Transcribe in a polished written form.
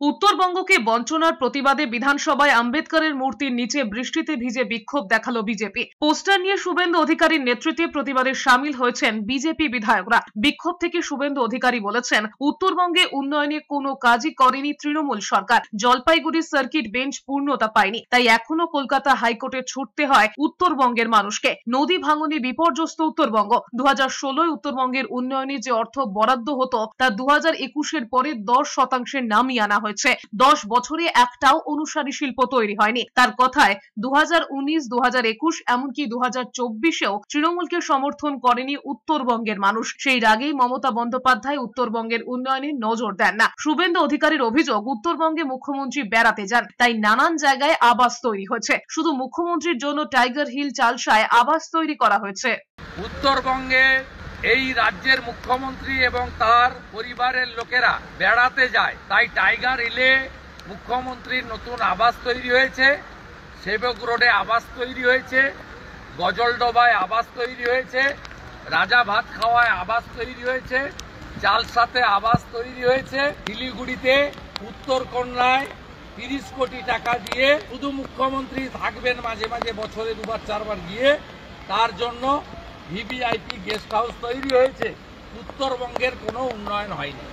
উত্তরবঙ্গকে বঞ্চনার প্রতিবাদে বিধানসভায় আম্বেদকরের মূর্তির নিচে বৃষ্টিতে ভিজে বিক্ষোভ দেখালো বিজেপি। পোস্টার নিয়ে শুভেন্দু অধিকারীর নেতৃত্বে প্রতিবাদে সামিল হয়েছেন বিজেপি বিধায়করা। বিক্ষোভ থেকে শুভেন্দু অধিকারী বলেছেন, উত্তরবঙ্গে উন্নয়নে কোনো কাজই করেনি তৃণমূল সরকার। জলপাইগুড়ি সার্কিট বেঞ্চ পূর্ণতা পায়নি, তাই এখনো কলকাতা হাইকোর্টে ছুটতে হয় উত্তরবঙ্গের মানুষকে। নদী ভাঙনে বিপর্যস্ত উত্তরবঙ্গ। 2016 উত্তরবঙ্গের উন্নয়নে যে অর্থ বরাদ্দ হতো তা 2021-এর পরে 10% নামিয়ে আনা হয়েছে। 10 বছরে একটাও অনুসারী শিল্প তৈরি হয়নি। তার কথায় 2019, 2021 এমনকি 2024-এও তৃণমূলকে সমর্থন করেনি উত্তরবঙ্গের মানুষ। সেই আগেই মমতা বন্দ্যোপাধ্যায় উত্তরবঙ্গের উন্নয়নে নজর দেন না। শুভেন্দু অধিকারীর অভিযোগ, উত্তরবঙ্গে মুখ্যমন্ত্রী বেড়াতে যান, তাই নানান জায়গায় আবাস তৈরি হয়েছে। শুধু মুখ্যমন্ত্রীর জন্য টাইগার হিল চালসায় আবাস তৈরি করা হয়েছে। উত্তরবঙ্গে এই রাজ্যের মুখ্যমন্ত্রী এবং তার পরিবারের লোকেরা বেড়াতে যায়, তাই টাইগার হিলে মুখ্যমন্ত্রীর নতুন আবাস তৈরি হয়েছে, সেবক রোডে আবাস তৈরি হয়েছে, গজলডোবায় আবাস তৈরি হয়েছে, রাজা ভাত খাওয়ায় আবাস তৈরি হয়েছে, চালসাতে আবাস তৈরি হয়েছে, শিলিগুড়িতে উত্তরকন্যায় 30 কোটি টাকা দিয়ে শুধু মুখ্যমন্ত্রী থাকবেন মাঝে মাঝে বছরে 2-4 বার গিয়ে, তার জন্য ভিভিআইপি গেস্ট হাউস তৈরি হয়েছে। উত্তরবঙ্গের কোনো উন্নয়ন হয়নি।